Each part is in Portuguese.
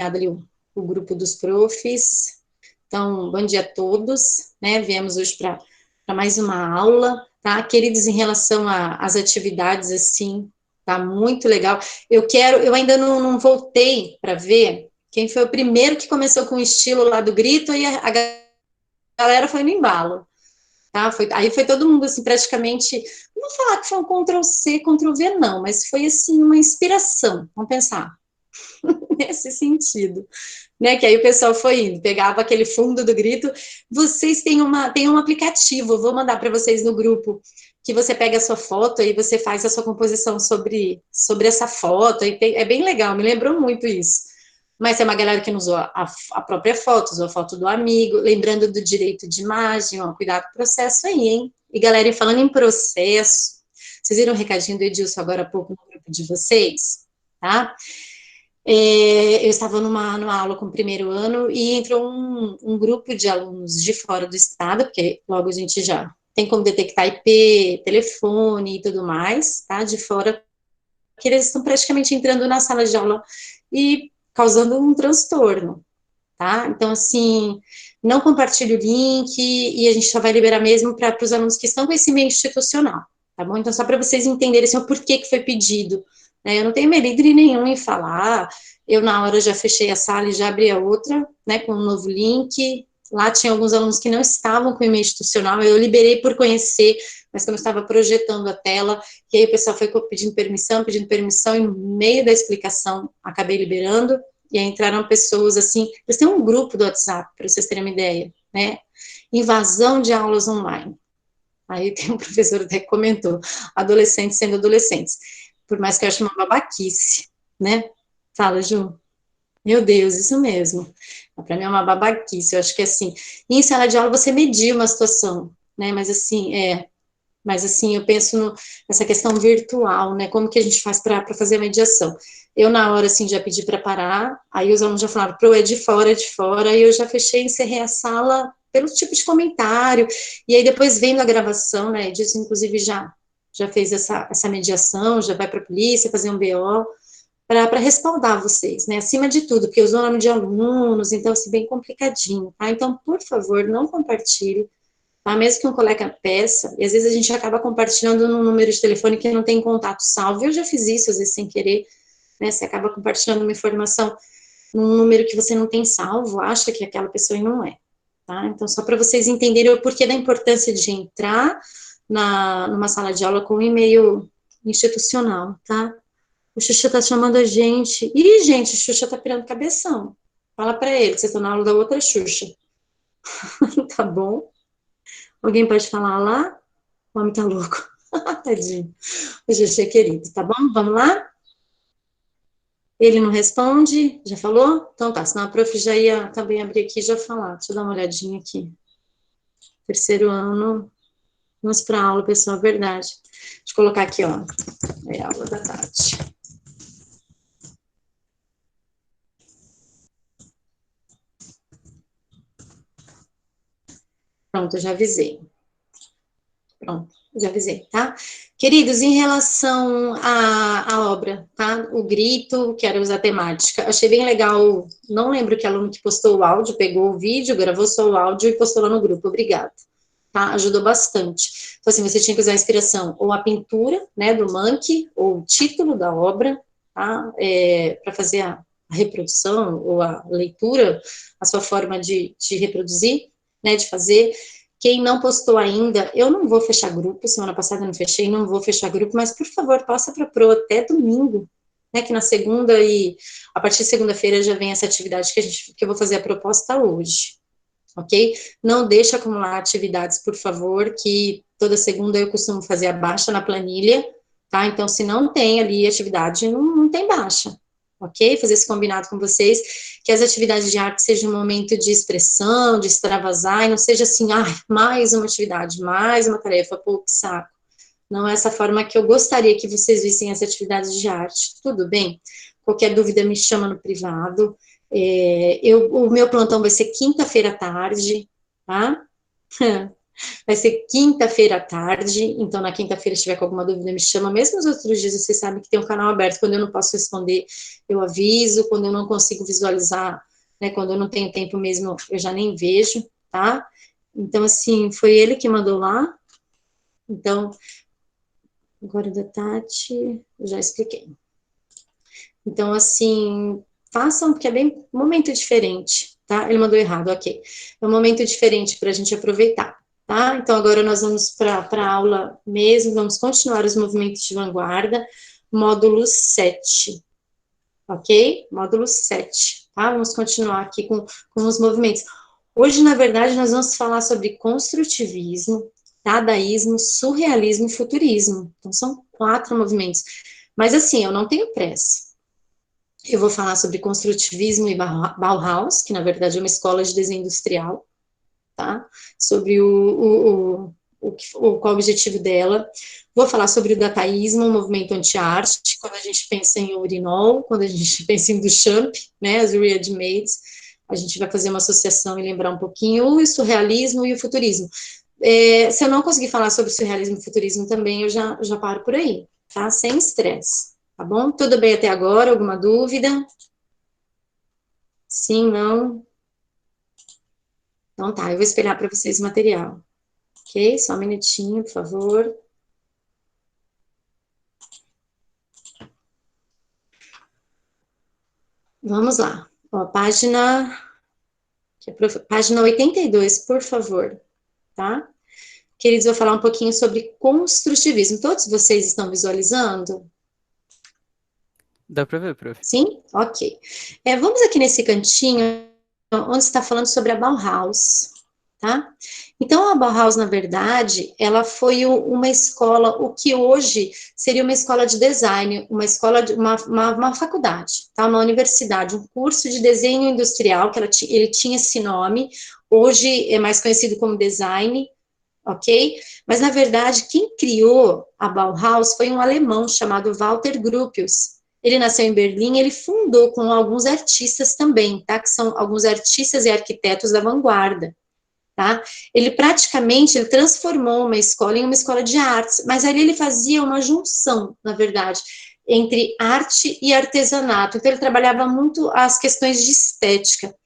ali o grupo dos profs. Então, bom dia a todos, né? Viemos hoje para mais uma aula, tá? Queridos, em relação às atividades, assim, tá muito legal. Eu ainda não voltei para ver quem foi o primeiro que começou com o estilo lá do grito e a galera foi no embalo. Tá? Aí foi todo mundo, assim, praticamente, não vou falar que foi um Ctrl+C, Ctrl+V, não, mas foi, assim, uma inspiração, vamos pensar, nesse sentido, né, que aí o pessoal foi indo, pegava aquele fundo do grito, vocês têm um aplicativo, eu vou mandar para vocês no grupo, que você pega a sua foto e você faz a sua composição sobre essa foto, é bem legal, me lembrou muito isso. Mas tem uma galera que não usou a própria foto, usou a foto do amigo, lembrando do direito de imagem, ó, cuidado com o processo aí, hein? E galera, falando em processo, vocês viram o recadinho do Edilson agora há pouco no grupo de vocês, tá? Eu estava numa aula com o primeiro ano e entrou um grupo de alunos de fora do estado, porque logo a gente já tem como detectar IP, telefone e tudo mais, tá? De fora, que eles estão praticamente entrando na sala de aula e causando um transtorno, tá? Então, assim, não compartilhe o link e a gente só vai liberar mesmo para os alunos que estão com esse meio institucional, tá bom? Então, só para vocês entenderem assim, o porquê que foi pedido, né? Eu não tenho melindre nenhum em falar, eu na hora já fechei a sala e já abri a outra, né, com um novo link. Lá tinha alguns alunos que não estavam com o e-mail institucional, eu liberei por conhecer, mas como eu estava projetando a tela, e aí o pessoal foi pedindo permissão, e no meio da explicação acabei liberando, e aí entraram pessoas assim, eles têm um grupo do WhatsApp, para vocês terem uma ideia, né? Invasão de aulas online. Aí tem um professor até que comentou, adolescentes sendo adolescentes, por mais que eu ache uma babaquice, né? Fala, Ju. Meu Deus, isso mesmo. Para mim é uma babaquice. Eu acho que assim, em sala de aula você medir uma situação, né? Mas assim, eu penso nessa questão virtual, né? Como que a gente faz para fazer a mediação? Eu, na hora, assim, já pedi para parar, aí os alunos já falaram, pro, é de fora, e eu já fechei, encerrei a sala pelo tipo de comentário, e aí depois vendo a gravação, né? Disso, inclusive, já fez essa mediação, já vai para a polícia fazer um BO, para respaldar vocês, né? Acima de tudo, porque usou o nome de alunos, então, assim, bem complicadinho, tá? Então, por favor, não compartilhe, tá? Mesmo que um colega peça, e às vezes a gente acaba compartilhando num número de telefone que não tem contato salvo, eu já fiz isso, às vezes, sem querer, né? Você acaba compartilhando uma informação num número que você não tem salvo, acha que é aquela pessoa e não é, tá? Então, só para vocês entenderem o porquê da importância de entrar numa sala de aula com um e-mail institucional, tá? O Xuxa tá chamando a gente. Ih, gente, o Xuxa tá pirando cabeção. Fala pra ele, que vocês estão na aula da outra Xuxa. Tá bom? Alguém pode falar lá? O homem tá louco. Tadinho. O Xuxa é querido, tá bom? Vamos lá? Ele não responde? Já falou? Então tá, senão a prof já ia também abrir aqui e já falar. Deixa eu dar uma olhadinha aqui. Terceiro ano, vamos pra aula, pessoal, verdade. Deixa eu colocar aqui, ó. É a aula da tarde. Pronto, eu já avisei. Pronto, já avisei, tá? Queridos, em relação à obra, tá? O grito, que era usar temática, achei bem legal, não lembro que aluno que postou o áudio, pegou o vídeo, gravou só o áudio e postou lá no grupo, obrigada, tá? Ajudou bastante. Então, assim, você tinha que usar a inspiração, ou a pintura, né, do Mank, ou o título da obra, tá? Para fazer a reprodução, ou a leitura, a sua forma de reproduzir, né, de fazer. Quem não postou ainda, eu não vou fechar grupo, semana passada eu não fechei, não vou fechar grupo, mas por favor, passa para pro até domingo, né, que na segunda e a partir de segunda-feira já vem essa atividade que eu vou fazer a proposta hoje, ok? Não deixe acumular atividades, por favor, que toda segunda eu costumo fazer a baixa na planilha, tá? Então, se não tem ali atividade, não tem baixa, ok? Fazer esse combinado com vocês, que as atividades de arte sejam um momento de expressão, de extravasar, e não seja assim, mais uma atividade, mais uma tarefa, pô, que saco. Não é essa forma que eu gostaria que vocês vissem as atividades de arte, tudo bem? Qualquer dúvida me chama no privado. O meu plantão vai ser quinta-feira à tarde, tá? Vai ser quinta-feira à tarde, então na quinta-feira, se tiver com alguma dúvida, me chama. Mesmo nos outros dias, vocês sabem que tem um canal aberto. Quando eu não posso responder, eu aviso. Quando eu não consigo visualizar, né, quando eu não tenho tempo mesmo, eu já nem vejo, tá? Então, assim, foi ele que mandou lá. Então, agora da Tati, eu já expliquei. Então, assim, façam, porque é bem um momento diferente, tá? Ele mandou errado, ok. É um momento diferente para a gente aproveitar, tá? Então, agora nós vamos para a aula mesmo, vamos continuar os movimentos de vanguarda, módulo 7, ok? Módulo 7, tá? Vamos continuar aqui com os movimentos. Hoje, na verdade, nós vamos falar sobre construtivismo, dadaísmo, surrealismo e futurismo. Então, são 4 movimentos. Mas, assim, eu não tenho pressa. Eu vou falar sobre construtivismo e Bauhaus, que na verdade é uma escola de desenho industrial, tá? Sobre qual o objetivo dela. Vou falar sobre o dataísmo, o movimento anti-arte, quando a gente pensa em urinol, quando a gente pensa em Duchamp, né, as ready-mades, a gente vai fazer uma associação e lembrar um pouquinho o surrealismo e o futurismo. Se eu não conseguir falar sobre surrealismo e futurismo também, eu já paro por aí, tá? Sem estresse. Tá bom? Tudo bem até agora? Alguma dúvida? Sim, não? Então tá, eu vou esperar para vocês o material. Ok? Só um minutinho, por favor. Vamos lá. Ó, página 82, por favor. Tá? Queridos, eu vou falar um pouquinho sobre construtivismo. Todos vocês estão visualizando? Dá pra ver, prof. Sim? Ok. Vamos aqui nesse cantinho, onde está falando sobre a Bauhaus, tá? Então, a Bauhaus, na verdade, ela foi uma escola, o que hoje seria uma escola de design, uma escola, uma faculdade, tá? Uma universidade, um curso de desenho industrial, que ele tinha esse nome, hoje é mais conhecido como design, ok? Mas, na verdade, quem criou a Bauhaus foi um alemão chamado Walter Gropius. Ele nasceu em Berlim, ele fundou com alguns artistas também, tá? Que são alguns artistas e arquitetos da vanguarda, tá? Ele transformou uma escola em uma escola de artes, mas ali ele fazia uma junção, na verdade, entre arte e artesanato. Então, ele trabalhava muito as questões de estética.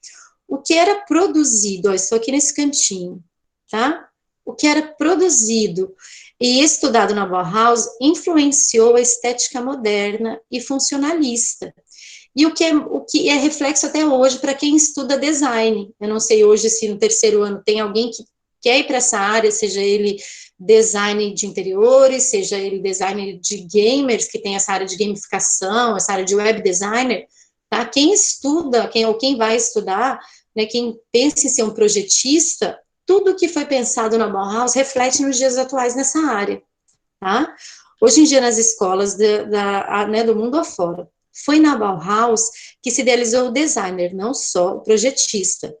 O que era produzido, ó, estou aqui nesse cantinho, tá? O que era produzido e estudado na Bauhaus influenciou a estética moderna e funcionalista. E o que é reflexo até hoje para quem estuda design. Eu não sei hoje se no terceiro ano tem alguém que quer ir para essa área, seja ele design de interiores, seja ele design de gamers, que tem essa área de gamificação, essa área de web designer, tá? Quem estuda, quem vai estudar, né, quem pensa em ser um projetista, tudo que foi pensado na Bauhaus reflete nos dias atuais nessa área, tá? Hoje em dia, nas escolas né, do mundo afora, foi na Bauhaus que se idealizou o designer, não só o projetista,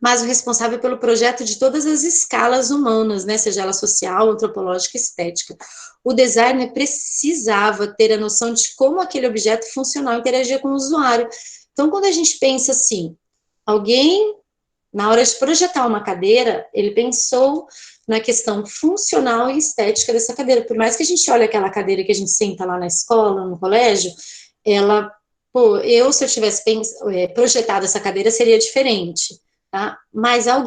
mas o responsável pelo projeto de todas as escalas humanas, né, seja ela social, antropológica, estética. O designer precisava ter a noção de como aquele objeto funcional interagia com o usuário. Então, quando a gente pensa assim, alguém, na hora de projetar uma cadeira, ele pensou na questão funcional e estética dessa cadeira. Por mais que a gente olhe aquela cadeira que a gente senta lá na escola, no colégio, ela, se eu tivesse projetado essa cadeira, seria diferente, tá? Mas a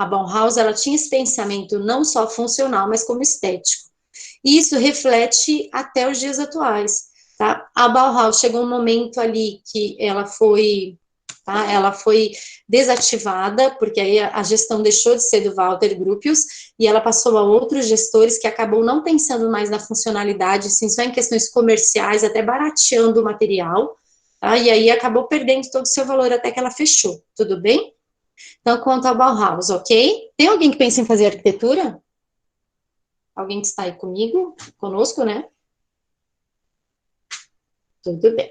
Bauhaus, ela tinha esse pensamento não só funcional, mas como estético. E isso reflete até os dias atuais, tá? A Bauhaus chegou um momento ali que ela foi desativada, porque aí a gestão deixou de ser do Walter Gropius e ela passou a outros gestores que acabou não pensando mais na funcionalidade, sim, só em questões comerciais, até barateando o material, tá? E aí acabou perdendo todo o seu valor até que ela fechou, tudo bem? Então, quanto ao Bauhaus, ok? Tem alguém que pensa em fazer arquitetura? Alguém que está aí conosco, né? Tudo bem.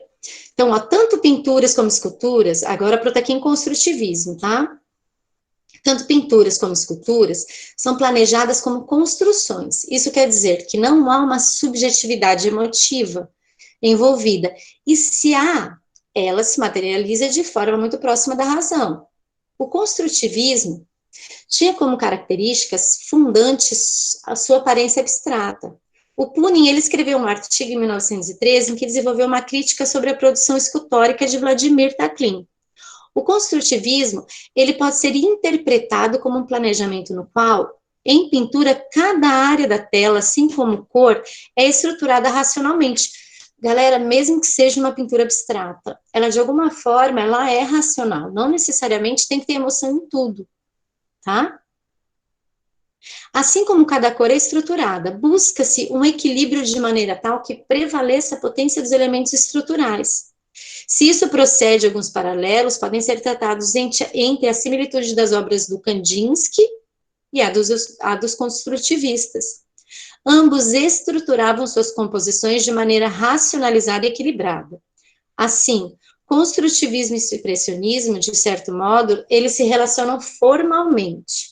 Então, ó, tanto pinturas como esculturas, agora para aqui em construtivismo, tá? Tanto pinturas como esculturas são planejadas como construções. Isso quer dizer que não há uma subjetividade emotiva envolvida. E se há, ela se materializa de forma muito próxima da razão. O construtivismo Tinha como características fundantes a sua aparência abstrata. O Punin, ele escreveu um artigo em 1913 em que desenvolveu uma crítica sobre a produção escultórica de Vladimir Taklin. O construtivismo, ele pode ser interpretado como um planejamento no qual, em pintura, cada área da tela, assim como cor, é estruturada racionalmente. Galera, mesmo que seja uma pintura abstrata, ela de alguma forma, ela é racional, não necessariamente tem que ter emoção em tudo, tá? Assim como cada cor é estruturada, busca-se um equilíbrio de maneira tal que prevaleça a potência dos elementos estruturais. Se isso procede, alguns paralelos podem ser tratados entre a similitude das obras do Kandinsky e a dos construtivistas. Ambos estruturavam suas composições de maneira racionalizada e equilibrada. Assim, construtivismo e expressionismo, de certo modo, eles se relacionam formalmente,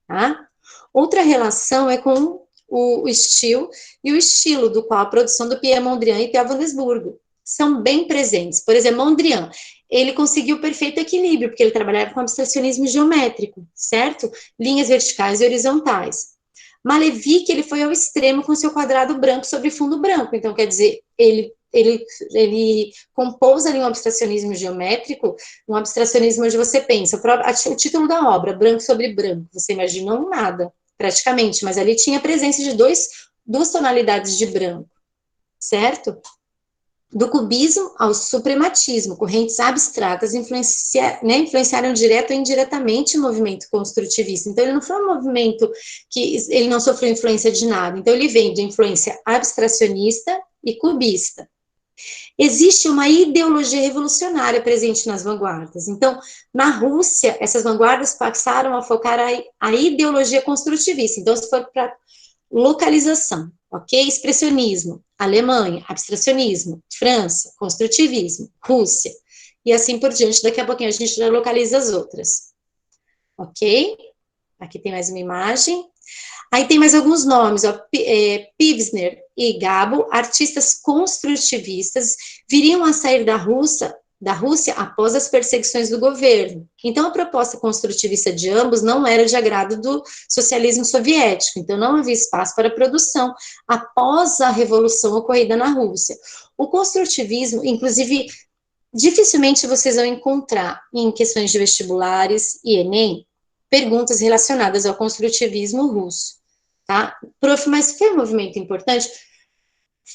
tá? Outra relação é com o estilo e o estilo do qual a produção do Pierre Mondrian e Theo van Doesburg são bem presentes. Por exemplo, Mondrian, ele conseguiu o perfeito equilíbrio, porque ele trabalhava com abstracionismo geométrico, certo? Linhas verticais e horizontais. Malevich, ele foi ao extremo com seu quadrado branco sobre fundo branco, então, quer dizer, ele compôs ali um abstracionismo geométrico, um abstracionismo onde você pensa, o título da obra, branco sobre branco, você imagina um nada, praticamente, mas ali tinha a presença de duas tonalidades de branco, certo? Do cubismo ao suprematismo, correntes abstratas influenciaram direto ou indiretamente o movimento construtivista. Então, ele não foi um movimento que ele não sofreu influência de nada. Então, ele vem de influência abstracionista e cubista. Existe uma ideologia revolucionária presente nas vanguardas. Então, na Rússia, essas vanguardas passaram a focar a ideologia construtivista. Então, se for para localização, ok? Expressionismo, Alemanha, abstracionismo, França, construtivismo, Rússia, e assim por diante. Daqui a pouquinho a gente já localiza as outras, ok? Aqui tem mais uma imagem. Aí tem mais alguns nomes, ó, Pivsner e Gabo, artistas construtivistas, viriam a sair da Rússia após as perseguições do governo. Então, a proposta construtivista de ambos não era de agrado do socialismo soviético, então não havia espaço para produção após a revolução ocorrida na Rússia. O construtivismo, inclusive, dificilmente vocês vão encontrar em questões de vestibulares e Enem perguntas relacionadas ao construtivismo russo. Tá? Prof, mas foi um movimento importante?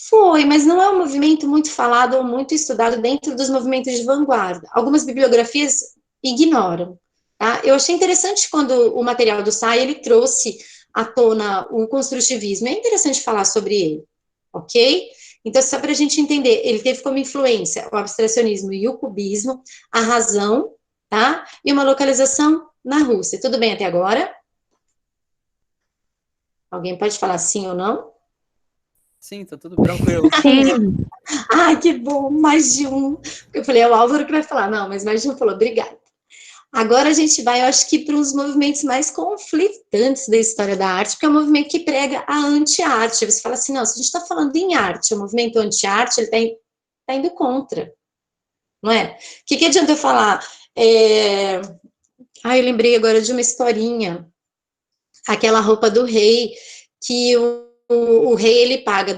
Foi, mas não é um movimento muito falado ou muito estudado dentro dos movimentos de vanguarda. Algumas bibliografias ignoram. Tá? Eu achei interessante quando o material do SAI, ele trouxe à tona o construtivismo. É interessante falar sobre ele, ok? Então, só para a gente entender, ele teve como influência o abstracionismo e o cubismo, a razão, tá? E uma localização na Rússia. Tudo bem até agora? Alguém pode falar sim ou não? Sim, tá tudo tranquilo. Sim. Ai, que bom, mais de um. Eu falei, é o Álvaro que vai falar. Não, mas mais de um falou, obrigada. Agora a gente vai, eu acho que, para os movimentos mais conflitantes da história da arte, porque é um movimento que prega a anti-arte. Você fala assim, não, se a gente está falando em arte, o movimento anti-arte, ele tá indo contra, não é? O que adianta eu falar? Eu lembrei agora de uma historinha, aquela roupa do rei, que o rei, ele paga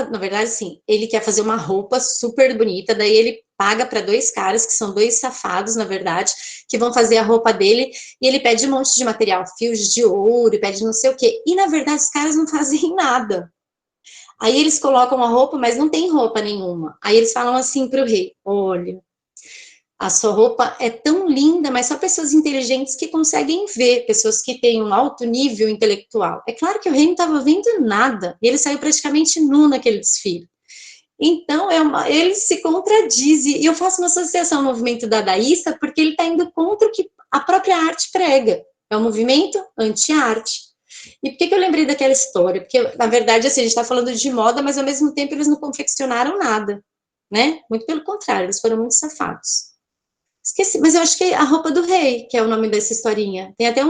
na verdade, assim, ele quer fazer uma roupa super bonita, daí ele paga para dois caras, que são dois safados, na verdade, que vão fazer a roupa dele, e ele pede um monte de material, fios de ouro, e pede não sei o quê, e na verdade os caras não fazem nada. Aí eles colocam a roupa, mas não tem roupa nenhuma. Aí eles falam assim para o rei, olha, a sua roupa é tão linda, mas só pessoas inteligentes que conseguem ver, pessoas que têm um alto nível intelectual. É claro que o rei não estava vendo nada, e ele saiu praticamente nu naquele desfile. Então, ele se contradiz, e eu faço uma associação ao movimento dadaísta, porque ele está indo contra o que a própria arte prega. É um movimento anti-arte. E por que eu lembrei daquela história? Porque, na verdade, assim, a gente está falando de moda, mas ao mesmo tempo eles não confeccionaram nada, né? Muito pelo contrário, eles foram muito safados. Esqueci, mas eu acho que é a roupa do rei, que é o nome dessa historinha. Tem até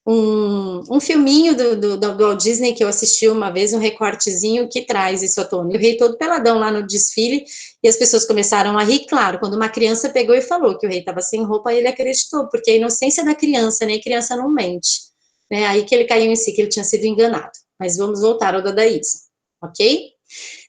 um filminho do Walt Disney que eu assisti uma vez, um recortezinho que traz isso à tona. O rei todo peladão lá no desfile, e as pessoas começaram a rir, claro, quando uma criança pegou e falou que o rei estava sem roupa, ele acreditou, porque a inocência da criança, né, criança não mente, né, aí que ele caiu em si, que ele tinha sido enganado. Mas vamos voltar ao dadaísmo, ok?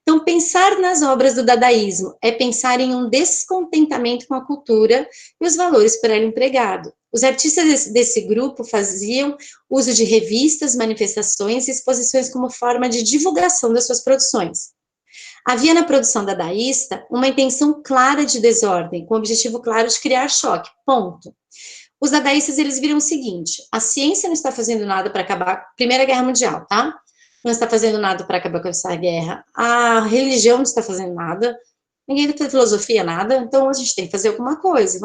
Então, pensar nas obras do dadaísmo é pensar em um descontentamento com a cultura e os valores por ela empregado. Os artistas desse grupo faziam uso de revistas, manifestações e exposições como forma de divulgação das suas produções. Havia na produção dadaísta uma intenção clara de desordem, com o objetivo claro de criar choque, ponto. Os dadaístas, eles viram o seguinte: a ciência não está fazendo nada para acabar com a Primeira Guerra Mundial, tá? Não está fazendo nada para acabar com essa guerra. A religião não está fazendo nada. Ninguém da filosofia nada. Então, a gente tem que fazer alguma coisa.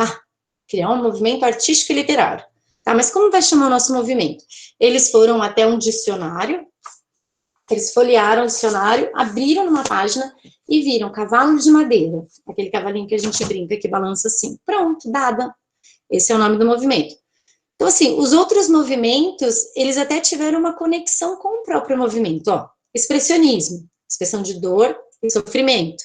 Criar um movimento artístico e literário. Tá, mas como vai chamar o nosso movimento? Eles foram até um dicionário, eles folhearam o dicionário, abriram numa página e viram cavalo de madeira. Aquele cavalinho que a gente brinca, que balança assim. Pronto, dada. Esse é o nome do movimento. Então, assim, os outros movimentos, eles até tiveram uma conexão com o próprio movimento, ó. Expressionismo, expressão de dor e sofrimento.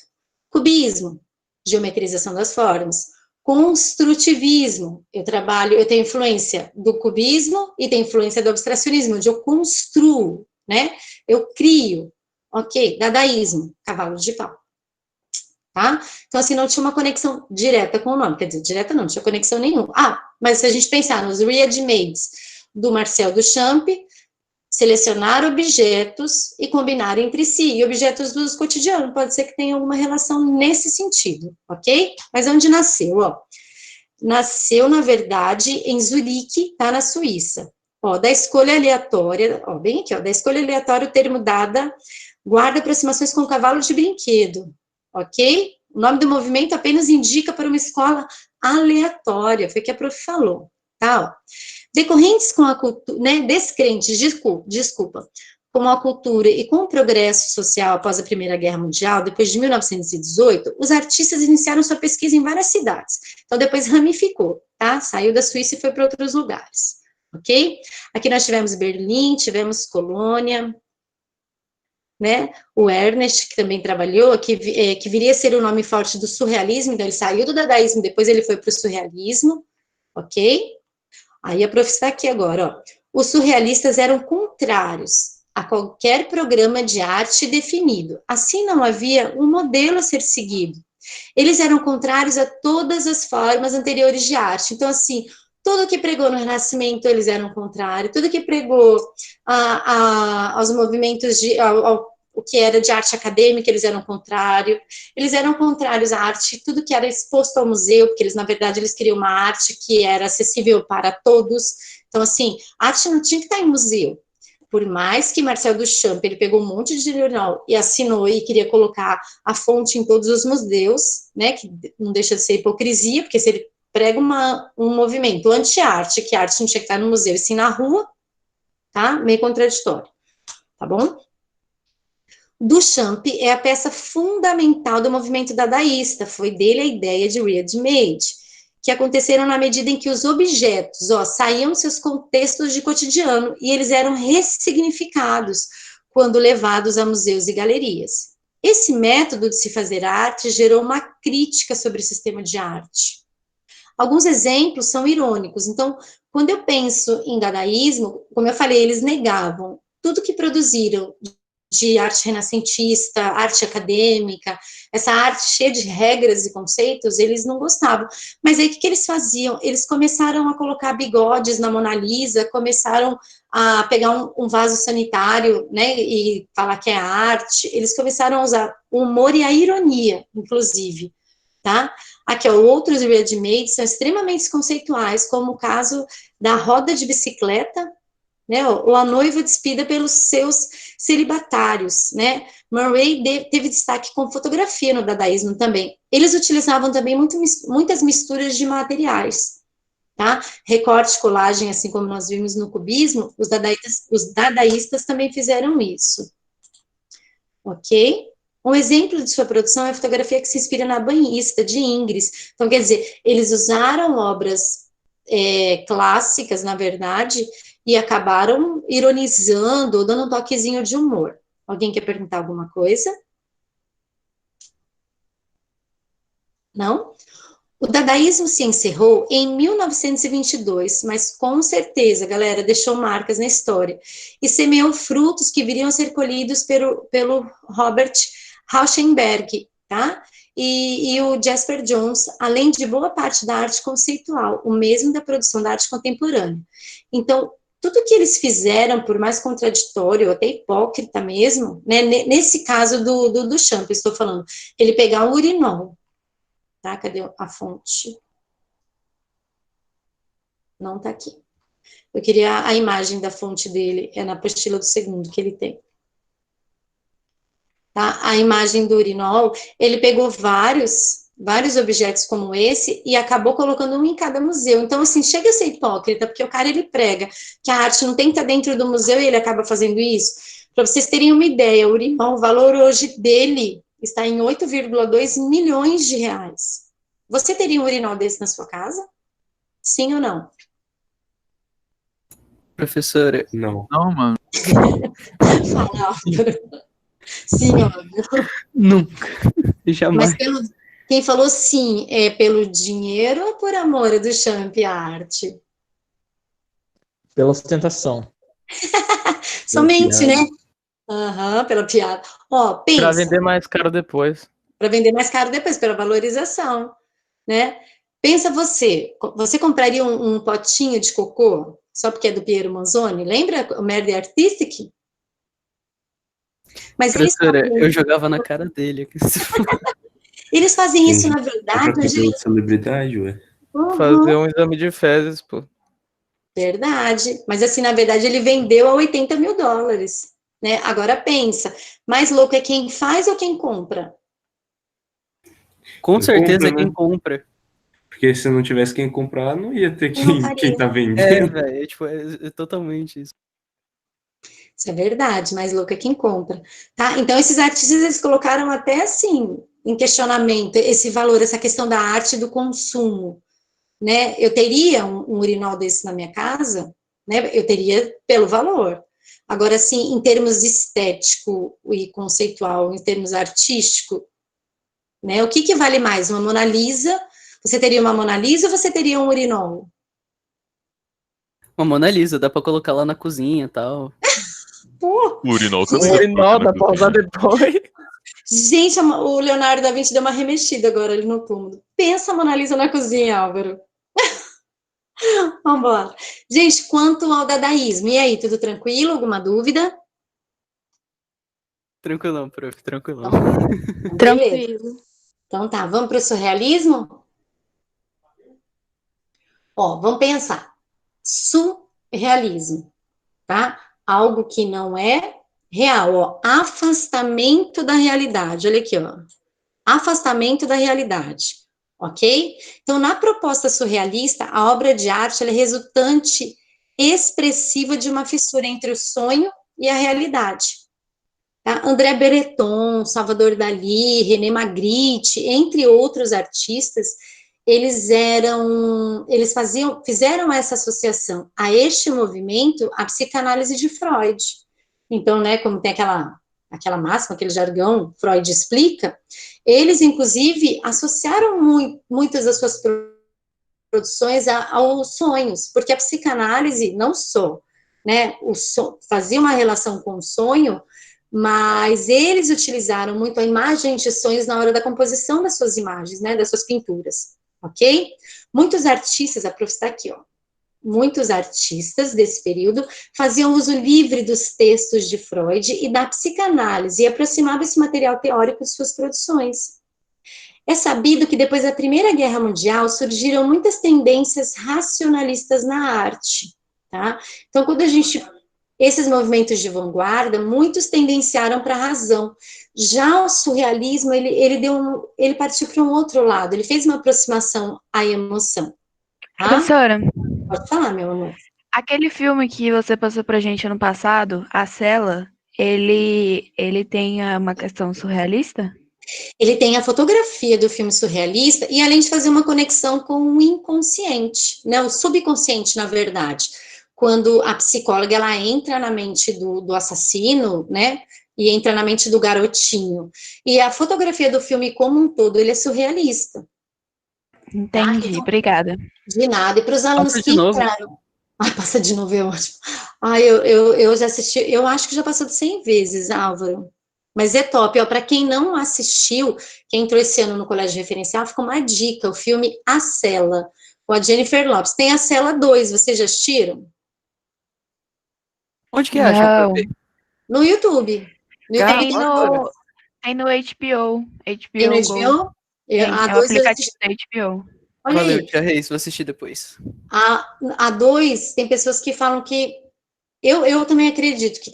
Cubismo, geometrização das formas. Construtivismo, eu tenho influência do cubismo e tenho influência do abstracionismo, onde eu construo, né? Eu crio, ok? Dadaísmo, cavalo de pau. Tá? Então, assim, não tinha uma conexão direta com o nome, quer dizer, direta não tinha conexão nenhuma. Mas se a gente pensar nos ready-mades do Marcel Duchamp, selecionar objetos e combinar entre si, e objetos do uso cotidiano, pode ser que tenha alguma relação nesse sentido, ok? Mas onde nasceu, ó? Nasceu, na verdade, em Zurique, tá, na Suíça. Ó, da escolha aleatória, ó, bem aqui, ó, da escolha aleatória, o termo dada guarda aproximações com cavalo de brinquedo, ok? O nome do movimento apenas indica para uma escola aleatória, foi o que a prof falou, tá? Ó. Decorrentes com a cultura, né, descrentes, desculpa, com a cultura e com o progresso social após a Primeira Guerra Mundial, depois de 1918, os artistas iniciaram sua pesquisa em várias cidades. Então, depois ramificou, tá? Saiu da Suíça e foi para outros lugares, ok? Aqui nós tivemos Berlim, tivemos Colônia, né? O Ernest, que também trabalhou, que viria a ser o nome forte do surrealismo, então ele saiu do dadaísmo, depois ele foi para o surrealismo, ok? Aí a prof está aqui agora, ó. Os surrealistas eram contrários a qualquer programa de arte definido. Assim, não havia um modelo a ser seguido. Eles eram contrários a todas as formas anteriores de arte. Então, assim, tudo que pregou no Renascimento, eles eram contrários. Tudo que pregou aos movimentos o que era de arte acadêmica, eles eram contrários. Eles eram contrários à arte, tudo que era exposto ao museu, porque eles, na verdade, eles queriam uma arte que era acessível para todos. Então, assim, a arte não tinha que estar em museu. Por mais que Marcel Duchamp, ele pegou um monte de jornal e assinou e queria colocar a fonte em todos os museus, né, que não deixa de ser hipocrisia, porque se ele prega um movimento anti-arte, que a arte não tinha que estar no museu e sim na rua, tá? Meio contraditório, tá bom? Duchamp é a peça fundamental do movimento dadaísta, foi dele a ideia de ready-made, que aconteceram na medida em que os objetos, ó, saíam dos seus contextos de cotidiano e eles eram ressignificados quando levados a museus e galerias. Esse método de se fazer arte gerou uma crítica sobre o sistema de arte. Alguns exemplos são irônicos. Então, quando eu penso em dadaísmo, como eu falei, eles negavam tudo que produziram de arte renascentista, arte acadêmica, essa arte cheia de regras e conceitos, eles não gostavam. Mas aí o que eles faziam? Eles começaram a colocar bigodes na Mona Lisa, começaram a pegar um vaso sanitário, né, e falar que é arte. Eles começaram a usar o humor e a ironia, inclusive, tá? Aqui, ó, outros ready-made são extremamente conceituais, como o caso da roda de bicicleta, né, ou a noiva despida pelos seus celibatários, né? Murray teve destaque com fotografia no dadaísmo também. Eles utilizavam também muitas misturas de materiais, tá? Recorte, colagem, assim como nós vimos no cubismo, os dadaístas também fizeram isso, ok? Um exemplo de sua produção é a fotografia que se inspira na banhista, de Ingres. Então, quer dizer, eles usaram obras clássicas, na verdade, e acabaram ironizando, ou dando um toquezinho de humor. Alguém quer perguntar alguma coisa? Não? O dadaísmo se encerrou em 1922, mas com certeza, galera, deixou marcas na história e semeou frutos que viriam a ser colhidos pelo Robert Rauschenberg, tá? E o Jasper Johns, além de boa parte da arte conceitual, o mesmo da produção da arte contemporânea. Então, tudo que eles fizeram, por mais contraditório, até hipócrita mesmo, né, nesse caso do Champ, estou falando, ele pegar o urinol, tá? Cadê a fonte? Não tá aqui. Eu queria a imagem da fonte dele, é na apostila do segundo que ele tem. Tá? A imagem do urinol, ele pegou vários objetos como esse e acabou colocando um em cada museu. Então, assim, chega a ser hipócrita, porque o cara, ele prega que a arte não tem que estar dentro do museu e ele acaba fazendo isso. Para vocês terem uma ideia, o urinol, o valor hoje dele está em 8,2 milhões de reais. Você teria um urinol desse na sua casa? Sim ou não? Professora, Não. Não, mano. Fala, Álvaro. Sim, óbvio. nunca. Jamais. Mas quem falou sim, é pelo dinheiro ou por amor do Champ Arte? Pela ostentação. Somente, piada. né? Aham, pela piada. Ó, Pra pensa, vender mais caro depois. para vender mais caro depois, pela valorização, né? Pensa você compraria um potinho de cocô só porque é do Piero Manzoni? Lembra o Merde Artistic? Mas Professora, eu jogava na cara dele. eles fazem isso, na É pra verdade, cabelo gente. de celebridade, ué. Fazer um exame de fezes, pô. Verdade. Mas assim, na verdade, ele vendeu a 80 mil dólares. Né? Agora pensa, mais louco é quem faz ou quem compra? Com Quem certeza compra, quem né? compra. Porque se não tivesse quem comprar, não ia ter Não quem tá É, vendendo. velho, tipo, é totalmente isso. Isso é verdade, mais louco é quem compra. Tá? Então, esses artistas, eles colocaram até assim, em questionamento, esse valor, essa questão da arte e do consumo. Né? Eu teria um urinol desse na minha casa, né? Eu teria pelo valor. Agora, assim, em termos estético e conceitual, em termos artístico, né? O que vale mais? Uma Mona Lisa? Você teria uma Mona Lisa ou você teria um urinol? Uma Mona Lisa, dá pra colocar lá na cozinha e tal. Pô, O urinol Um também dá pra urinol colocar na dá pra usar cozinha. depois. gente, o Leonardo da Vinci deu uma remexida agora ali no túmulo. Pensa a Mona Lisa na cozinha, Álvaro. Vamos embora. Gente, quanto ao dadaísmo, e aí, tudo tranquilo? Alguma dúvida? Tranquilão, prof, tranquilão. Beleza. Tranquilo. Então tá, vamos para o surrealismo? Ó, vamos pensar. Surrealismo, tá? Algo que não é real, ó. Afastamento da realidade. Olha aqui, ó. Afastamento da realidade, ok? Então, na proposta surrealista, a obra de arte ela é resultante expressiva de uma fissura entre o sonho e a realidade. Tá? André Breton, Salvador Dalí, René Magritte, entre outros artistas, eles fizeram essa associação a este movimento, a psicanálise de Freud. Então, né, como tem aquela máxima, aquele jargão, Freud explica, eles, inclusive, associaram muitas das suas produções aos sonhos, porque a psicanálise não só, né, fazia uma relação com o sonho, mas eles utilizaram muito a imagem de sonhos na hora da composição das suas imagens, né, das suas pinturas, ok? Muitos artistas, a prof está aqui, ó, muitos artistas desse período faziam uso livre dos textos de Freud e da psicanálise e aproximavam esse material teórico de suas produções. É sabido que depois da Primeira Guerra Mundial surgiram muitas tendências racionalistas na arte, tá? Então, esses movimentos de vanguarda, muitos tendenciaram para a razão. Já o surrealismo, ele partiu para um outro lado, ele fez uma aproximação à emoção. Tá? Professora, Pode falar, meu amor. aquele filme que você passou pra gente ano passado, A Cela, ele tem uma questão surrealista? Ele tem a fotografia do filme surrealista e além de fazer uma conexão com o inconsciente, né, o subconsciente, na verdade. quando a psicóloga, ela entra na mente do assassino, né, e entra na mente do garotinho. E a fotografia do filme como um todo, ele é surrealista. Entendi, Então, obrigada. de nada. E para os alunos Passa que de novo. entraram... Ai, passa de novo, é ótimo. Ai, eu já assisti, eu acho que já passou de 100 vezes, Álvaro. Mas é top, ó, para quem não assistiu, quem entrou esse ano no Colégio Referencial, fica uma dica, o filme A Cela, com a Jennifer Lopez. Tem A Cela 2, vocês já assistiram? Onde que acha pra Não, ver? No YouTube. No YouTube tem tem Agora? todas. no HBO, Tem no HBO Go. HBO? Tem, A é o 2 eu aplicativo assisti. da HBO. Olha Valeu, aí. tia Reis, vou assistir depois. A 2, tem pessoas que falam que eu também acredito que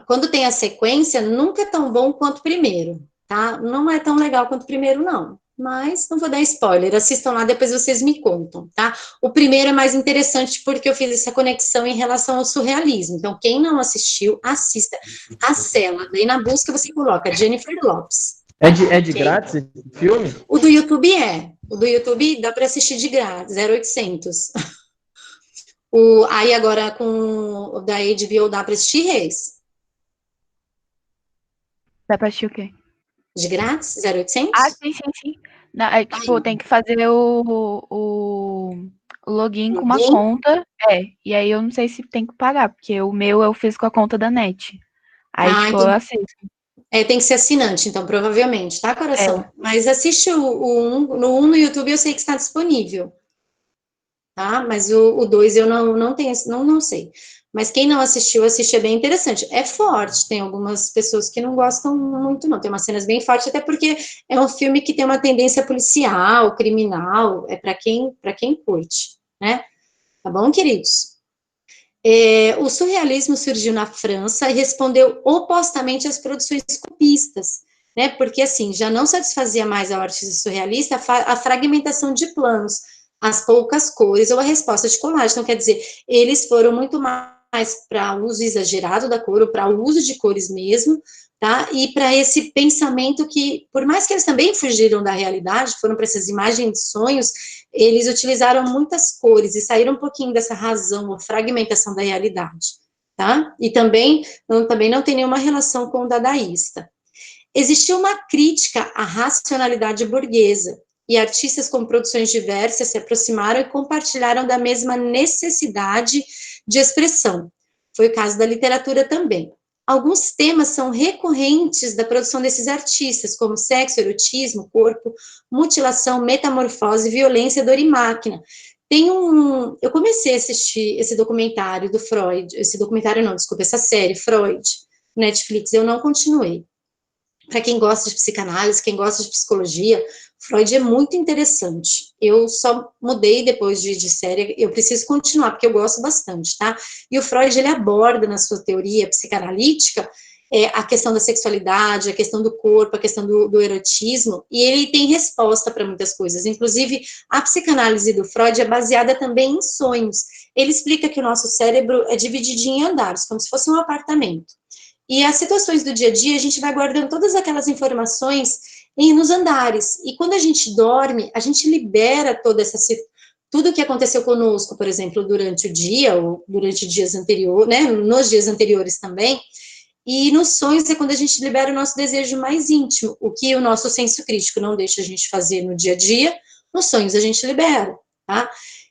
quando tem a sequência, nunca é tão bom quanto o primeiro, tá? Não é tão legal quanto o primeiro, não. Mas não vou dar spoiler, assistam lá, depois vocês me contam, tá? O primeiro é mais interessante porque eu fiz essa conexão em relação ao surrealismo. Então, quem não assistiu, assista A Cela. Daí na busca você coloca Jennifer Lopez. É de Ok? grátis esse filme? O do YouTube é. O do YouTube dá para assistir de grátis, 0800. Aí agora com o da HBO dá para assistir Reis. Dá pra assistir o quê? De grátis, Ah, 0800? sim, sim, sim. Não, é, tipo, tem que fazer o login com uma Login? conta. E aí eu não sei se tem que pagar, porque o meu eu fiz com a conta da NET. Aí, tipo, Então eu assisto. tem que ser assinante, então, provavelmente, tá, É, coração? Mas assiste o 1 no YouTube, eu sei que está disponível, tá? Mas o 2 eu não tenho, não sei. Mas quem não assistiu, assiste, é bem interessante. É forte, tem algumas pessoas que não gostam muito, não. Tem umas cenas bem fortes, até porque é um filme que tem uma tendência policial, criminal, é para quem curte, né? Tá bom, queridos? O surrealismo surgiu na França e respondeu opostamente às produções cubistas, né? Porque assim já não satisfazia mais ao artista surrealista a fragmentação de planos, as poucas cores ou a resposta de colagem. Então, quer dizer, eles foram muito mais para o uso exagerado da cor, ou para o uso de cores mesmo, tá? E para esse pensamento que, por mais que eles também fugiram da realidade, foram para essas imagens de sonhos, eles utilizaram muitas cores e saíram um pouquinho dessa razão ou fragmentação da realidade, tá? E também não tem nenhuma relação com o dadaísta. Existiu uma crítica à racionalidade burguesa, e artistas com produções diversas se aproximaram e compartilharam da mesma necessidade de expressão. Foi o caso da literatura também. Alguns temas são recorrentes da produção desses artistas, como sexo, erotismo, corpo, mutilação, metamorfose, violência, dor e máquina. Eu comecei a assistir esse documentário do Freud, essa série, Freud, Netflix, eu não continuei. Para quem gosta de psicanálise, quem gosta de psicologia, Freud é muito interessante. Eu só mudei depois de série, eu preciso continuar, porque eu gosto bastante, tá? E o Freud, ele aborda na sua teoria psicanalítica a questão da sexualidade, a questão do corpo, a questão do erotismo, e ele tem resposta para muitas coisas. Inclusive, a psicanálise do Freud é baseada também em sonhos. Ele explica que o nosso cérebro é dividido em andares, como se fosse um apartamento. E as situações do dia a dia, a gente vai guardando todas aquelas informações nos andares. E quando a gente dorme, a gente libera tudo o que aconteceu conosco, por exemplo, durante o dia, ou durante dias anteriores, né, nos dias anteriores também. E nos sonhos é quando a gente libera o nosso desejo mais íntimo, o que o nosso senso crítico não deixa a gente fazer no dia a dia, nos sonhos a gente libera, tá?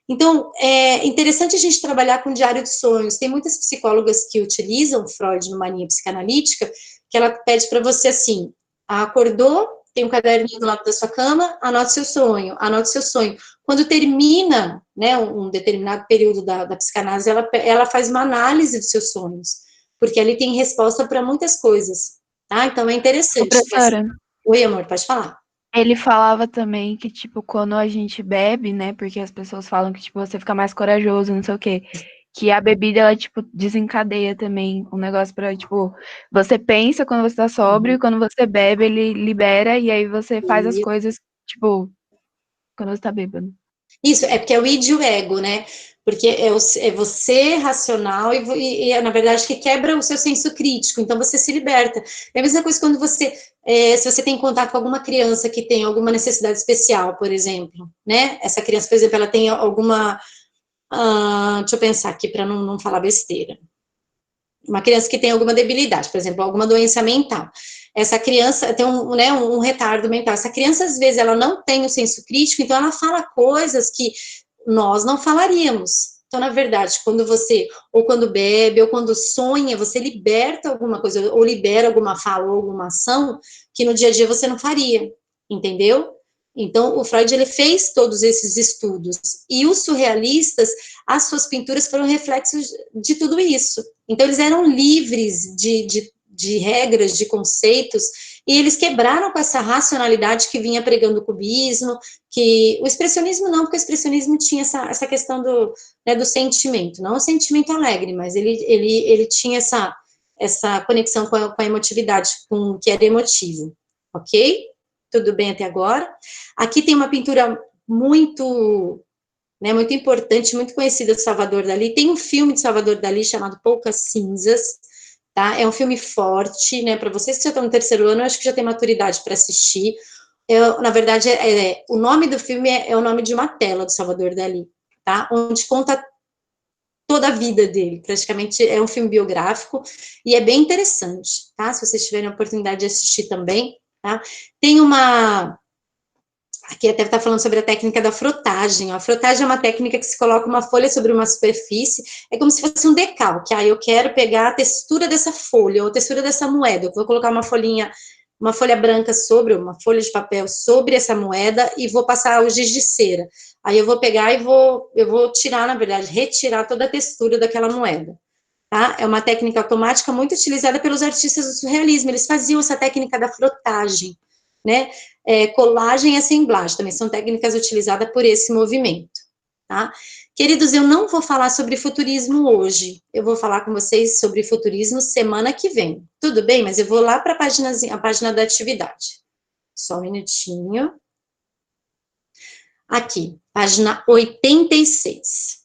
Então, é interessante a gente trabalhar com diário de sonhos. Tem muitas psicólogas que utilizam Freud numa linha psicanalítica, que ela pede para você assim, acordou, tem um caderninho do lado da sua cama, anote seu sonho, anote seu sonho. Quando termina, né, um determinado período da psicanálise, ela faz uma análise dos seus sonhos, porque ali tem resposta para muitas coisas, tá? Então, é ô, interessante. professora, Oi, amor, pode falar. ele falava também que, tipo, quando a gente bebe, né, porque as pessoas falam que, tipo, você fica mais corajoso, não sei o quê, que a bebida, ela, tipo, desencadeia também um negócio pra, tipo, você pensa quando você tá sóbrio, e quando você bebe, ele libera, e aí você faz as coisas, tipo, quando você tá bêbado. Isso, é porque é o id e o ego, né? Porque é você racional e, na verdade, que quebra o seu senso crítico, então você se liberta. É a mesma coisa quando se você tem contato com alguma criança que tem alguma necessidade especial, por exemplo, né? Essa criança, por exemplo, ela tem deixa eu pensar aqui para não falar besteira. Uma criança que tem alguma debilidade, por exemplo, alguma doença mental. Essa criança tem um retardo mental. Essa criança, às vezes, ela não tem o senso crítico, então ela fala coisas que nós não falaríamos. Então, na verdade, quando você, ou quando bebe, ou quando sonha, você liberta alguma coisa, ou libera alguma fala, ou alguma ação, que no dia a dia você não faria, entendeu? Então, o Freud, ele fez todos esses estudos, e os surrealistas, as suas pinturas foram reflexos de tudo isso. Então, eles eram livres de regras, de conceitos, e eles quebraram com essa racionalidade que vinha pregando o cubismo, que o expressionismo não, porque o expressionismo tinha essa questão do sentimento, não o sentimento alegre, mas ele tinha essa conexão com a emotividade, com o que era emotivo, ok? Tudo bem até agora? Aqui tem uma pintura muito importante, muito conhecida do Salvador Dalí. Tem um filme de Salvador Dalí chamado Poucas Cinzas, tá? É um filme forte, né? Para vocês que já estão no terceiro ano, eu acho que já tem maturidade para assistir. Na verdade, o nome do filme é o nome de uma tela do Salvador Dalí, tá? Onde conta toda a vida dele, praticamente é um filme biográfico, e é bem interessante, tá? Se vocês tiverem a oportunidade de assistir também, tá? Tem aqui até está falando sobre a técnica da frotagem. A frotagem é uma técnica que se coloca uma folha sobre uma superfície, é como se fosse um decalque. Eu quero pegar a textura dessa folha, ou a textura dessa moeda, eu vou colocar uma folha branca uma folha de papel sobre essa moeda, e vou passar o giz de cera. Aí eu vou pegar e eu vou tirar, na verdade, retirar toda a textura daquela moeda. Tá? É uma técnica automática muito utilizada pelos artistas do surrealismo, eles faziam essa técnica da frotagem, né? Colagem e assemblagem também são técnicas utilizadas por esse movimento, tá? Queridos, eu não vou falar sobre futurismo hoje, eu vou falar com vocês sobre futurismo semana que vem, tudo bem? Mas eu vou lá para a página da atividade. Só um minutinho. Aqui, página 86.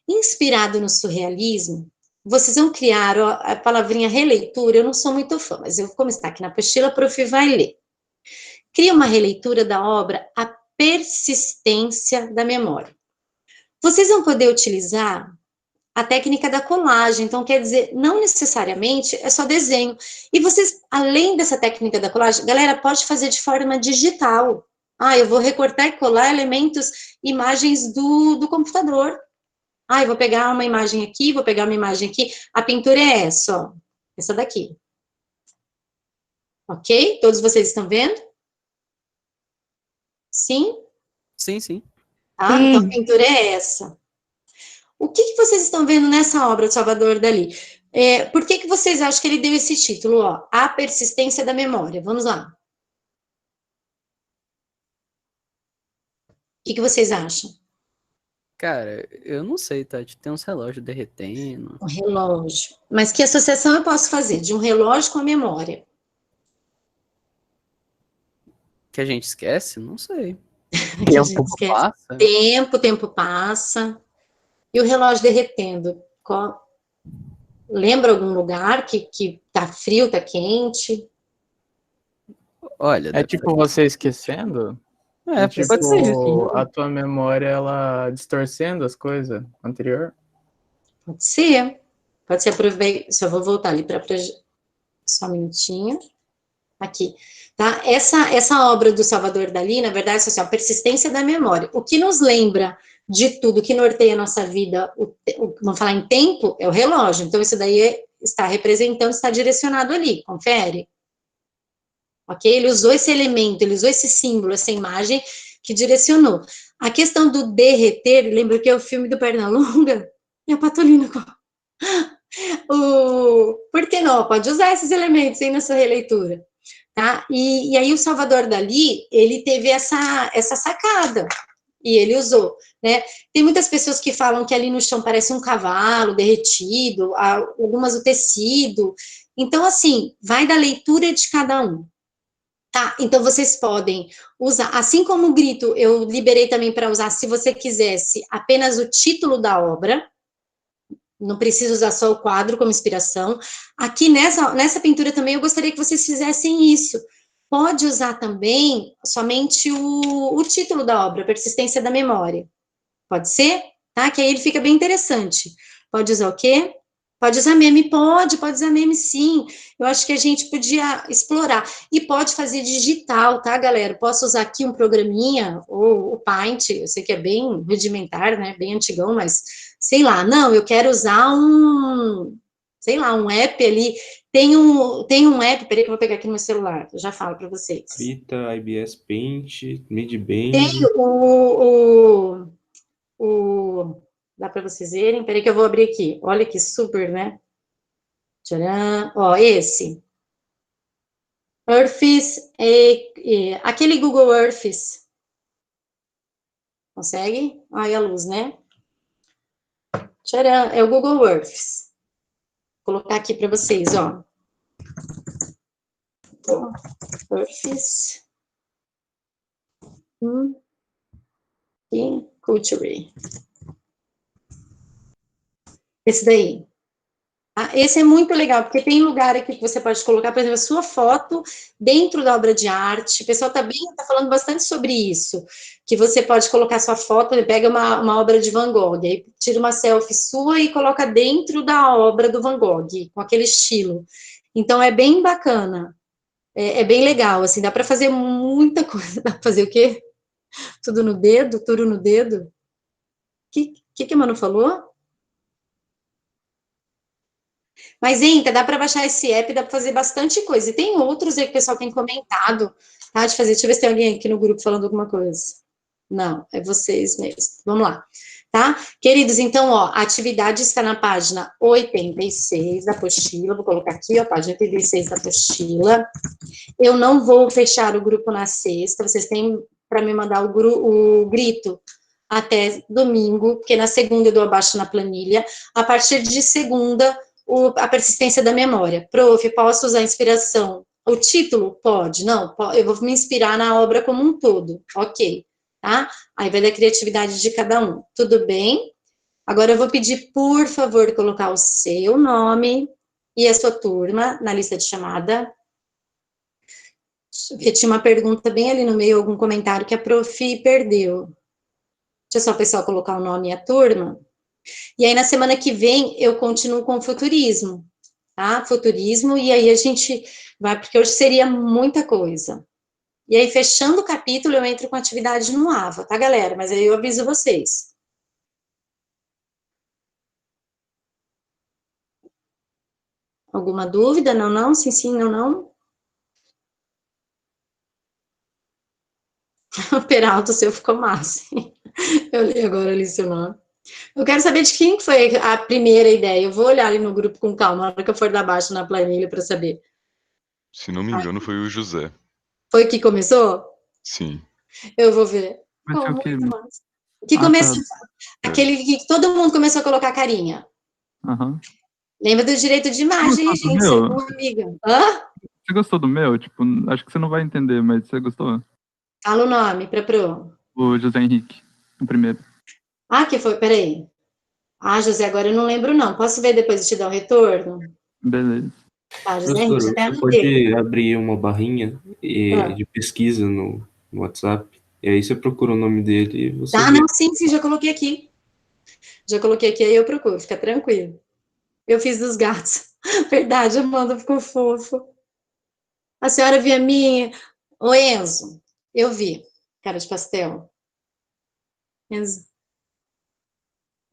Inspirado no surrealismo, vocês vão criar a palavrinha releitura, eu não sou muito fã, mas eu vou começar aqui na apostila, a prof vai ler. Cria uma releitura da obra A Persistência da Memória. Vocês vão poder utilizar a técnica da colagem, então quer dizer, não necessariamente é só desenho. E vocês, além dessa técnica da colagem, galera, pode fazer de forma digital. Eu vou recortar e colar elementos, imagens do computador. Eu vou pegar uma imagem aqui, vou pegar uma imagem aqui. A pintura é essa, ó. Essa daqui. Ok? Todos vocês estão vendo? Sim? Sim, sim. Tá? Então, a pintura é essa. O que vocês estão vendo nessa obra do Salvador Dalí? Por que vocês acham que ele deu esse título? Ó, A Persistência da Memória. Vamos lá. O que vocês acham? Cara, eu não sei, Tati. Tem uns relógios derretendo. Um relógio. Mas que associação eu posso fazer de um relógio com a memória? Que a gente esquece? Não sei. Tempo passa. Tempo passa. E o relógio derretendo? Lembra algum lugar que tá frio, tá quente? Olha, É tipo você esquecendo? Tipo, pode ser. a tua memória, ela distorcendo as coisas anterior? Pode ser. Pode ser, só vou voltar ali para só um minutinho. Aqui, tá? Essa obra do Salvador Dalí, na verdade, é assim, a persistência da memória. O que nos lembra de tudo, que norteia a nossa vida, vamos falar em tempo, é o relógio. Então, isso daí está representando, está direcionado ali, confere. Ok? Ele usou esse elemento, ele usou esse símbolo, essa imagem que direcionou. A questão do derreter, lembra que é o filme do Pernalonga? E a Patolina. Por que não? Pode usar esses elementos aí na sua releitura. Tá? E aí o Salvador Dalí, ele teve essa sacada, e ele usou, né? Tem muitas pessoas que falam que ali no chão parece um cavalo derretido, algumas o tecido. Então, assim, vai da leitura de cada um. Tá, então vocês podem usar, assim como o grito, eu liberei também para usar, se você quisesse, apenas o título da obra, não precisa usar só o quadro como inspiração. Aqui nessa pintura também eu gostaria que vocês fizessem isso. Pode usar também somente o título da obra, Persistência da Memória. Pode ser? tá? Que aí ele fica bem interessante. Pode usar o quê? Pode usar meme? Pode usar meme sim. Eu acho que a gente podia explorar. E pode fazer digital, tá, galera? Posso usar aqui um programinha, ou o Paint, eu sei que é bem rudimentar, né? Bem antigão, mas sei lá. Não, eu quero usar sei lá, um app ali. Tem um app, peraí que eu vou pegar aqui no meu celular, eu já falo para vocês. Krita, IBS Paint, Tem Midband. dá para vocês verem? Peraí que eu vou abrir aqui. Olha que super, né? Tcharam. Ó, esse. Earths, aquele Google Earths. Consegue? Aí a luz, né? Tcharam, é o Google Earths. Vou colocar aqui para vocês, ó. Earths. E Culture. Esse daí. Esse é muito legal, porque tem lugar aqui que você pode colocar, por exemplo, a sua foto dentro da obra de arte. O pessoal tá falando bastante sobre isso, que você pode colocar sua foto, pega uma obra de Van Gogh, aí tira uma selfie sua e coloca dentro da obra do Van Gogh, com aquele estilo. Então, é bem bacana. É bem legal, assim, dá para fazer muita coisa. Dá para fazer o quê? Tudo no dedo? Tudo no dedo? O que a Manu falou? Mas entra, dá para baixar esse app, dá para fazer bastante coisa. E tem outros aí que o pessoal tem comentado, tá? De fazer. Deixa eu ver se tem alguém aqui no grupo falando alguma coisa. Não, é vocês mesmos. Vamos lá, tá? Queridos, então, ó, a atividade está na página 86 da apostila. Vou colocar aqui, ó, página 86 da apostila. Eu não vou fechar o grupo na sexta, vocês têm para me mandar o grito até domingo, porque na segunda eu dou abaixo na planilha. A partir de segunda, a persistência da memória. Prof, posso usar inspiração? O título? Pode. Não, eu vou me inspirar na obra como um todo. Ok, tá? Aí vai da criatividade de cada um. Tudo bem? Agora eu vou pedir, por favor, colocar o seu nome e a sua turma na lista de chamada. Porque tinha uma pergunta bem ali no meio, algum comentário que a prof perdeu. Deixa só o pessoal colocar o nome e a turma. E aí, na semana que vem, eu continuo com o futurismo, tá? Futurismo, e aí a gente vai, porque hoje seria muita coisa. E aí, fechando o capítulo, eu entro com atividade no AVA, tá, galera? Mas aí eu aviso vocês. Alguma dúvida? Não, não? Sim, sim, não, não? O Peralta, o seu ficou massa. Eu li agora ali seu nome. Eu quero saber de quem foi a primeira ideia. Eu vou olhar ali no grupo com calma, na hora que eu for dar baixo na planilha para saber. Se não me engano, foi o José. Foi que começou? Sim. Eu vou ver. Mas foi o quê? Que começou, Tá. aquele que todo mundo começou a colocar carinha. Aham. Lembra do direito de imagem, Gostou do gente? meu? Você é uma amiga. Hã? Você gostou do meu? Tipo, acho que você não vai entender, mas você gostou? Fala o nome pra pro. O José Henrique, o primeiro. Ah, que foi? Peraí. Ah, José, agora eu não lembro, não. Posso ver depois e te dar um retorno? Beleza. Tá, José Henrique, Professor, até você anotei. pode abrir uma barrinha de pesquisa no WhatsApp, e aí você procura o nome dele e você Tá, vê. não, sim, já coloquei aqui. Já coloquei aqui, aí eu procuro, fica tranquilo. Eu fiz dos gatos. Verdade, Amanda, ficou fofo. A senhora viu a minha? Ô, Enzo, eu vi. Cara de pastel. Enzo.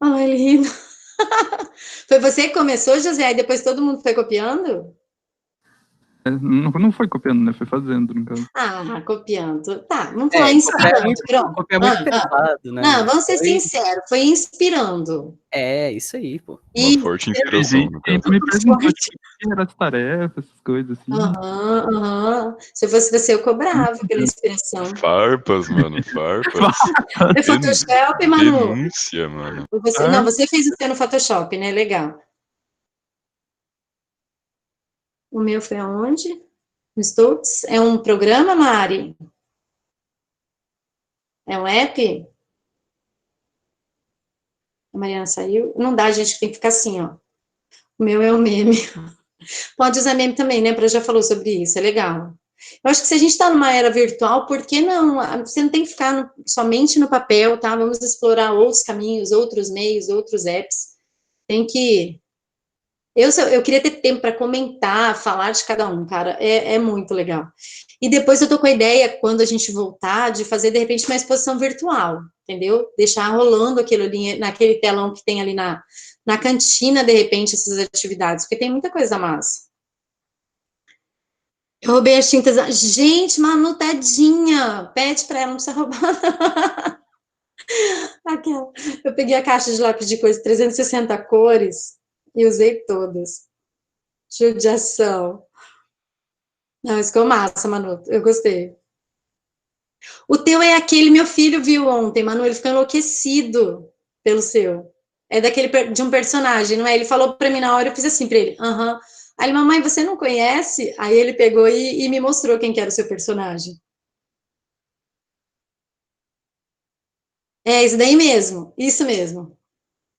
Ai, lindo. Foi você que começou, José, e depois todo mundo foi copiando? Não foi copiando, né? Foi fazendo, no caso. Ah, copiando. Tá, vamos falar inspirando, pronto. Copia muito pesado, né? Não, vamos ser sinceros, foi inspirando. É, isso aí, pô. Uma forte inspiração, no Gente, caso. me perguntou tipo, o que eram as tarefas, essas coisas assim. Aham. Se eu fosse você, eu cobrava pela inspiração. Farpas, mano, farpas. É Photoshop, Manu? Denúncia, mano. Não, você fez o seu no Photoshop, né? Legal. O meu foi aonde? No Stutz? É um programa, Mari? É um app? A Mariana saiu? Não dá, gente, tem que ficar assim, ó. O meu é o meme. Pode usar meme também, né? Pra já falou sobre isso, é legal. Eu acho que se a gente está numa era virtual, por que não? Você não tem que ficar somente no papel, tá? Vamos explorar outros caminhos, outros meios, outros apps. Tem que... Eu queria ter tempo para comentar, falar de cada um, cara. É muito legal. E depois eu tô com a ideia, quando a gente voltar, de fazer, de repente, uma exposição virtual, entendeu? Deixar rolando aquilo ali, naquele telão que tem ali na cantina, de repente, essas atividades, porque tem muita coisa massa. Eu roubei as tintas. Gente, Manu, tadinha. Pede pra ela, não precisa roubar. Aquela. Eu peguei a caixa de lápis de cores, 360 cores, e usei todas. Judiação. Não, isso ficou massa, Manu. Eu gostei. O teu é aquele, meu filho viu ontem, Manu, ele ficou enlouquecido pelo seu. É daquele, de um personagem, não é? Ele falou pra mim na hora, eu fiz assim pra ele, aham. Aí, mamãe, você não conhece? Aí ele pegou e me mostrou quem que era o seu personagem. É, isso daí mesmo, isso mesmo.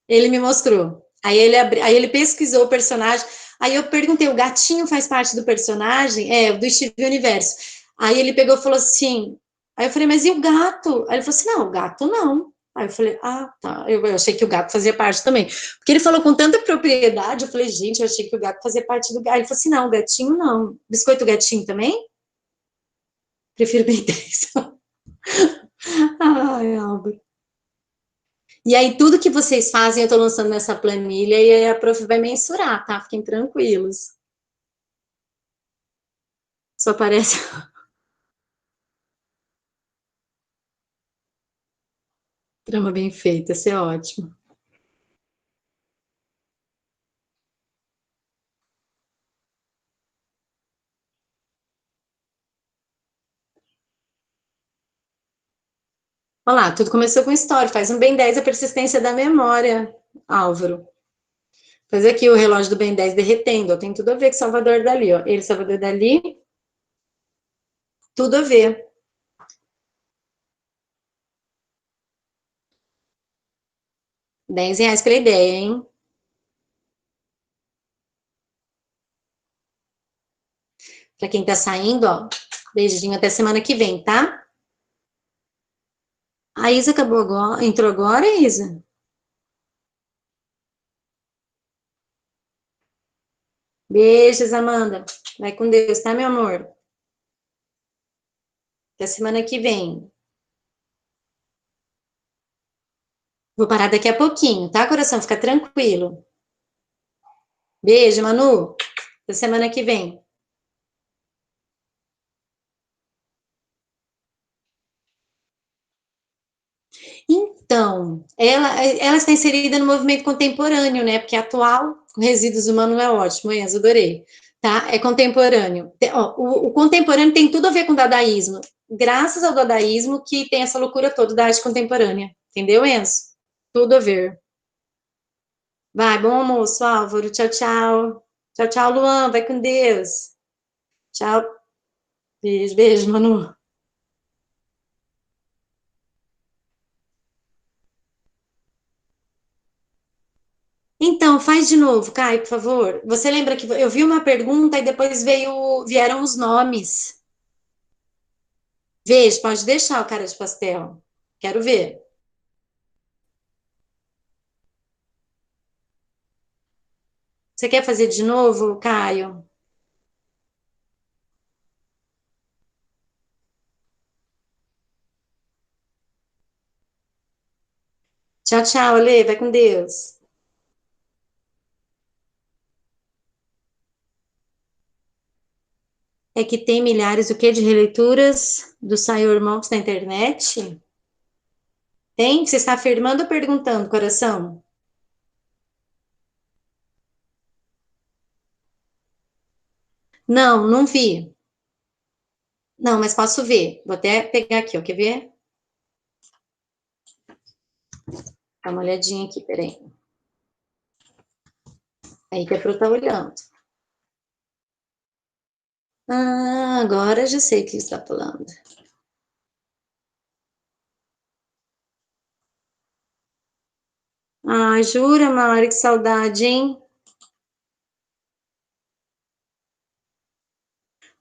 Ele me mostrou. Aí ele pesquisou o personagem. Aí eu perguntei, o gatinho faz parte do personagem? É, do Steve Universo. Aí ele pegou e falou assim. Aí eu falei, mas e o gato? Aí ele falou assim, não, o gato não. Aí eu falei, ah, tá. Eu achei que o gato fazia parte também. Porque ele falou com tanta propriedade, eu falei, gente, eu achei que o gato fazia parte do gato. Ele falou assim, não, o gatinho não. Biscoito gatinho também? Prefiro bem 10. Ai, Álvaro. E aí, tudo que vocês fazem, eu estou lançando nessa planilha e aí a prof vai mensurar, tá? Fiquem tranquilos. Só aparece... Trama bem feita, isso é ótimo. Olha lá, tudo começou com história. Faz um bem 10 a persistência da memória, Álvaro. Faz aqui o relógio do bem 10 derretendo, ó, tem tudo a ver com Salvador Dali, ó. Ele, Salvador Dali, tudo a ver. R$ 10 pela ideia, hein? Para quem tá saindo, ó, beijinho até semana que vem, tá? A Isa acabou agora, entrou agora, Isa? Beijos, Amanda. Vai com Deus, tá, meu amor? Até semana que vem. Vou parar daqui a pouquinho, tá, coração? Fica tranquilo. Beijo, Manu. Até semana que vem. Então, ela está inserida no movimento contemporâneo, né? Porque atual, resíduos humanos é ótimo, Enzo, adorei. Tá? É contemporâneo. Ó, o contemporâneo tem tudo a ver com o dadaísmo. Graças ao dadaísmo que tem essa loucura toda da arte contemporânea. Entendeu, Enzo? Tudo a ver. Vai, bom almoço, Álvaro. Tchau, tchau. Tchau, tchau, Luan. Vai com Deus. Tchau. Beijo, beijo, Manu. Então, faz de novo, Caio, por favor. Você lembra que eu vi uma pergunta e depois vieram os nomes. Veja, pode deixar o cara de pastel. Quero ver. Você quer fazer de novo, Caio? Tchau, tchau, Ale. Vai com Deus. É que tem milhares, o quê, de releituras do Senhor Monks na internet? Tem? Você está afirmando ou perguntando, coração? Não, não vi. Não, mas posso ver. Vou até pegar aqui, ó. Quer ver? Dá uma olhadinha aqui, peraí. Aí que a Pro tá olhando. Ah, agora já sei o que você está falando. Ah, jura, Mari, que saudade, hein?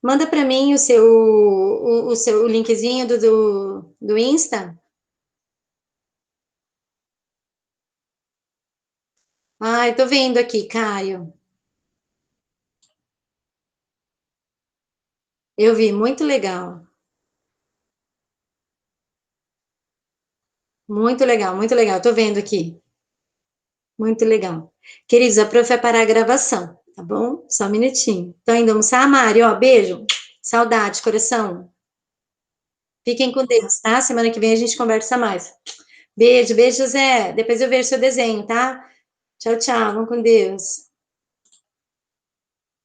Manda para mim o linkzinho do Insta. Ai, tô vendo aqui, Caio. Eu vi, muito legal. Muito legal, muito legal. Tô vendo aqui. Muito legal. Queridos, a prof vai parar a gravação, tá bom? Só um minutinho. Tô indo almoçar, Mari, ó, beijo. Saudade, coração. Fiquem com Deus, tá? Semana que vem a gente conversa mais. Beijo, beijo, José. Depois eu vejo seu desenho, tá? Tchau, tchau. Vamos com Deus.